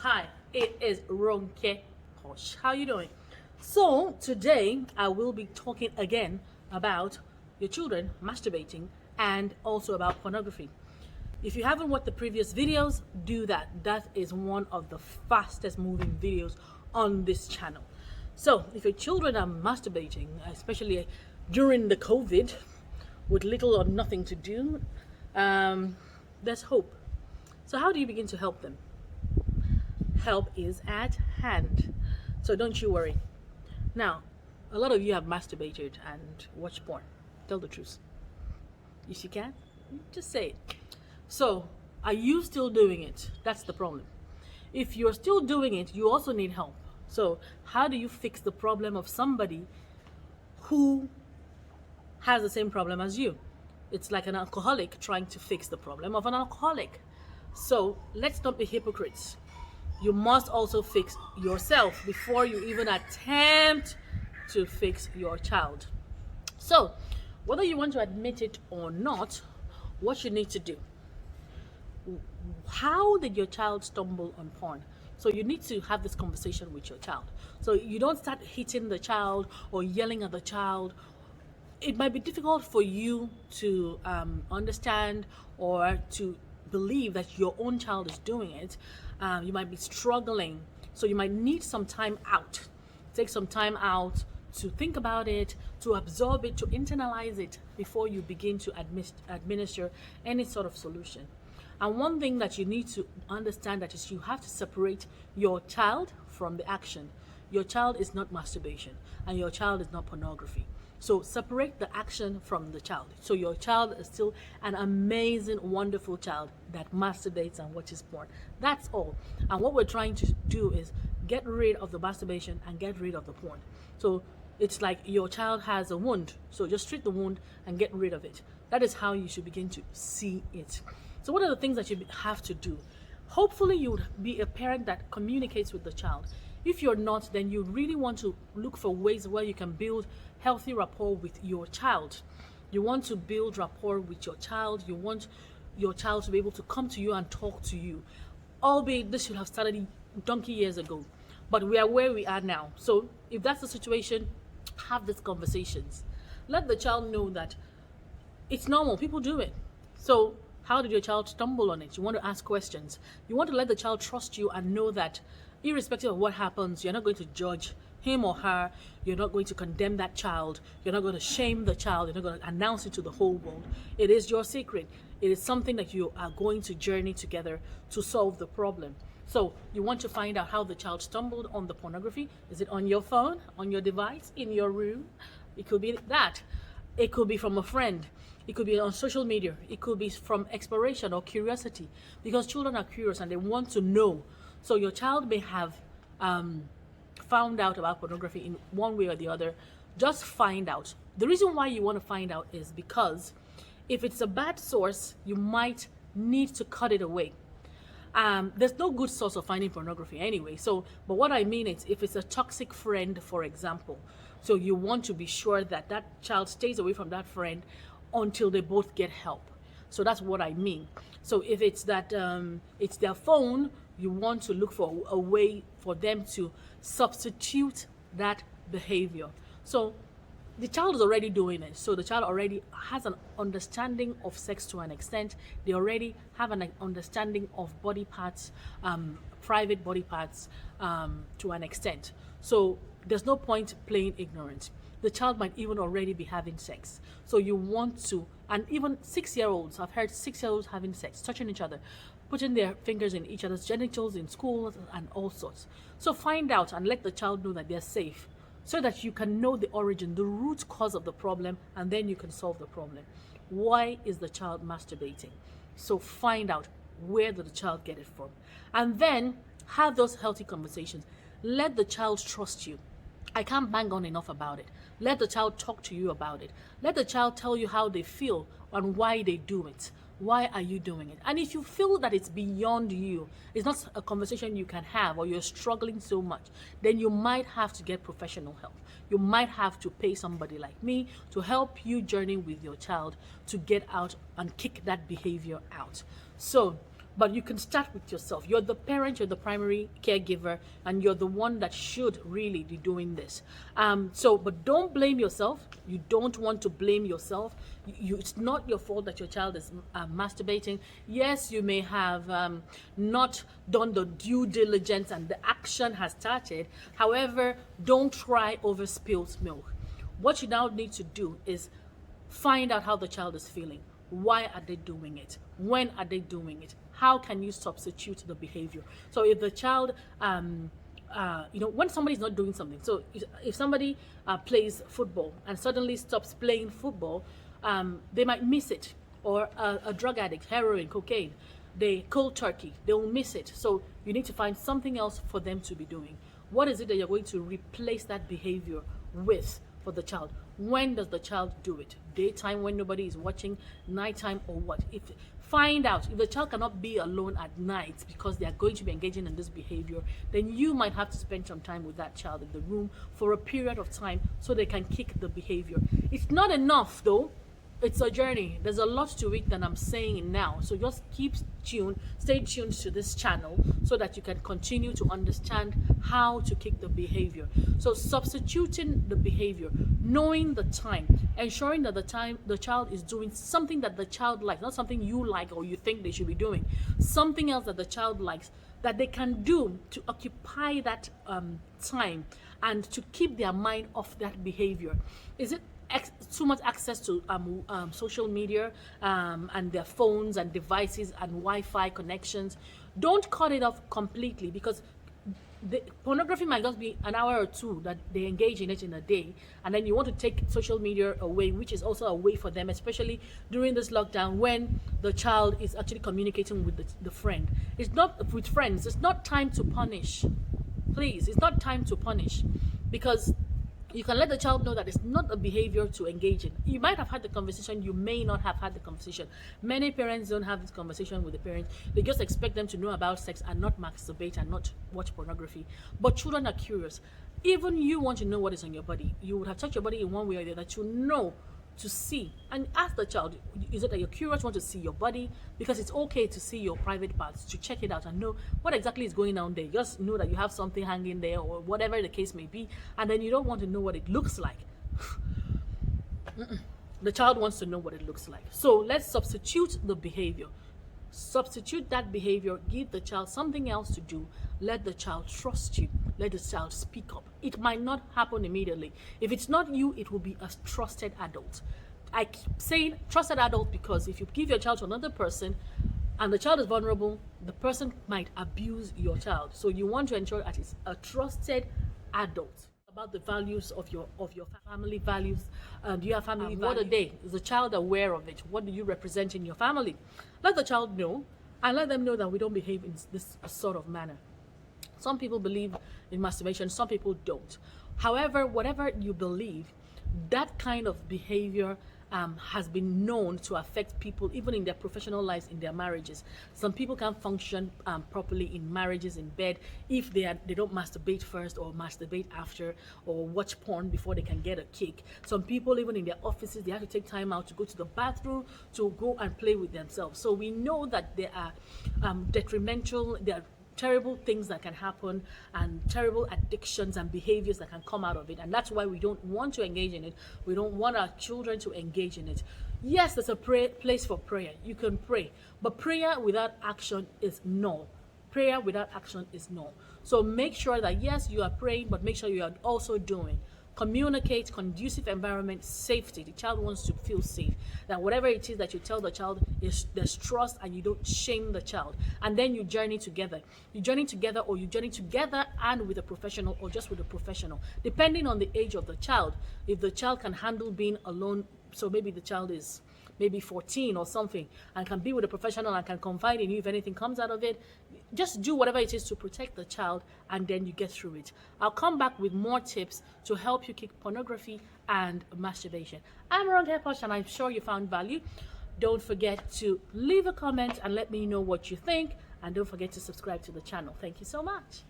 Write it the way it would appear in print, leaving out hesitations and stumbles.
Hi, it is RonkePosh. How you doing? So today I will be talking again about your children masturbating and also about pornography. If you haven't watched the previous videos, do that. That is one of the fastest moving videos on this channel. So if your children are masturbating, especially during the COVID, with little or nothing to do, there's hope. So how do you begin to help them? Help is at hand. So don't you worry. Now, a lot of you have masturbated and watched porn. Tell the truth. If you can, just say it. So, are you still doing it? That's the problem. If you're still doing it, you also need help. So, how do you fix the problem of somebody who has the same problem as you? It's like an alcoholic trying to fix the problem of an alcoholic. So, let's not be hypocrites. You must also fix yourself before you even attempt to fix your child. So, whether you want to admit it or not, what you need to do. How did your child stumble on porn? So you need to have this conversation with your child. So you don't start hitting the child or yelling at the child. It might be difficult for you to understand or to believe that your own child is doing it. You might be struggling, so you might need some time out. Take some time out to think about it, to absorb it, to internalize it before you begin to administer any sort of solution. And one thing that you need to understand that is you have to separate your child from the action. Your child is not masturbation, and your child is not pornography. So separate the action from the child. So your child is still an amazing, wonderful child that masturbates and watches porn. That's all. And what we're trying to do is get rid of the masturbation and get rid of the porn. So it's like your child has a wound. So just treat the wound and get rid of it. That is how you should begin to see it. So what are the things that you have to do? Hopefully you would be a parent that communicates with the child. If you're not, then you really want to look for ways where you can build healthy rapport with your child. You want to build rapport with your child. You want your child to be able to come to you and talk to you. Albeit this should have started donkey years ago, but we are where we are now. So if that's the situation, have these conversations. Let the child know that it's normal. People do it. So how did your child stumble on it? You want to ask questions. You want to let the child trust you and know that irrespective of what happens, you're not going to judge him or her. You're not going to condemn that child. You're not going to shame the child. You're not going to announce it to the whole world. It is your secret. It is something that you are going to journey together to solve the problem. So you want to find out how the child stumbled on the pornography. Is it on your phone, on your device, in your room? It could be that. It could be from a friend. It could be on social media. It could be from exploration or curiosity, because children are curious and they want to know. So your child may have found out about pornography in one way or the other. Just find out. The reason why you want to find out is because if it's a bad source, you might need to cut it away. There's no good source of finding pornography anyway. So, but what I mean is if it's a toxic friend, for example, so you want to be sure that that child stays away from that friend until they both get help. So that's what I mean. So if it's that it's their phone, you want to look for a way for them to substitute that behavior. So the child is already doing it. So the child already has an understanding of sex to an extent. They already have an understanding of body parts, private body parts to an extent. So there's no point playing ignorant. The child might even already be having sex. So you want to, and even 6-year-olds, I've heard 6-year-olds having sex, touching each other, putting their fingers in each other's genitals in schools and all sorts. So find out and let the child know that they're safe, so that you can know the origin, the root cause of the problem, and then you can solve the problem. Why is the child masturbating? So find out, where did the child get it from? And then have those healthy conversations. Let the child trust you. I can't bang on enough about it. Let the child talk to you about it. Let the child tell you how they feel and why they do it. Why are you doing it? And if you feel that it's beyond you, it's not a conversation you can have, or you're struggling so much, then you might have to get professional help. You might have to pay somebody like me to help you journey with your child to get out and kick that behavior out. So But you can start with yourself. You're the parent, you're the primary caregiver, and you're the one that should really be doing this. But don't blame yourself. You don't want to blame yourself. It's not your fault that your child is masturbating. Yes, you may have not done the due diligence and the action has started. However, don't cry over spilled milk. What you now need to do is find out how the child is feeling. Why are they doing it? When are they doing it? How can you substitute the behavior? So if the child, when somebody's not doing something, so if somebody plays football and suddenly stops playing football, they might miss it. Or a drug addict, heroin, cocaine, they cold turkey, they will miss it. So you need to find something else for them to be doing. What is it that you're going to replace that behavior with for the child? When does the child do it? Daytime when nobody is watching, nighttime, or what? Find out if the child cannot be alone at night because they are going to be engaging in this behavior, then you might have to spend some time with that child in the room for a period of time so they can kick the behavior. It's not enough though. It's a journey. There's a lot to it that I'm saying now. So just stay tuned to this channel so that you can continue to understand how to kick the behavior. So substituting the behavior, knowing the time, ensuring that the child is doing something that the child likes, not something you like or you think they should be doing, something else that the child likes that they can do to occupy that time and to keep their mind off that behavior. Is it too much access to social media and their phones and devices and Wi-Fi connections? Don't cut it off completely, because the pornography might just be an hour or two that they engage in it in a day, and then you want to take social media away, which is also a way for them, especially during this lockdown when the child is actually communicating with the friend. It's not with friends. It's not time to punish. Please, it's not time to punish, because you can let the child know that it's not a behavior to engage in. You might have had the conversation, you may not have had the conversation. Many parents don't have this conversation with the parents. They just expect them to know about sex and not masturbate and not watch pornography. But children are curious. Even you want to know what is on your body. You would have touched your body in one way or the other to know, to see. And ask the child, is it that you're curious, want to see your body? Because it's okay to see your private parts, to check it out and know what exactly is going on there. Just know that you have something hanging there or whatever the case may be, and then you don't want to know what it looks like. The child wants to know what it looks like. So let's substitute the behavior. Substitute that behavior, give the child something else to do. Let the child trust you. Let the child speak up. It might not happen immediately. If it's not you, it will be a trusted adult. I keep saying trusted adult because if you give your child to another person and the child is vulnerable, the person might abuse your child. So you want to ensure that it's a trusted adult. About the values of your family values. Do you have family values? What are they? Is the child aware of it? What do you represent in your family? Let the child know, and let them know that we don't behave in this sort of manner. Some people believe in masturbation, some people don't. However, whatever you believe, that kind of behavior has been known to affect people even in their professional lives, in their marriages. Some people can't function properly in marriages, in bed, if they don't masturbate first or masturbate after or watch porn before they can get a kick. Some people, even in their offices, they have to take time out to go to the bathroom to go and play with themselves. So we know that there are there are terrible things that can happen and terrible addictions and behaviors that can come out of it, and that's why we don't want to engage in it. We don't want our children to engage in it. Yes, there's a place for prayer. You can pray, but prayer without action is null. Prayer without action is null. So make sure that yes, you are praying, but make sure you are also doing. Communicate, conducive environment, safety. The child wants to feel safe. That whatever it is that you tell the child, there's trust, and you don't shame the child. And then you journey together. You journey together, or you journey together and with a professional, or just with a professional, depending on the age of the child. If the child can handle being alone, so maybe the child is maybe 14 or something, and can be with a professional and can confide in you if anything comes out of it, just do whatever it is to protect the child, and then you get through it. I'll come back with more tips to help you kick pornography and masturbation. I'm RonkePosh, and I'm sure you found value. Don't forget to leave a comment and let me know what you think, and don't forget to subscribe to the channel. Thank you so much.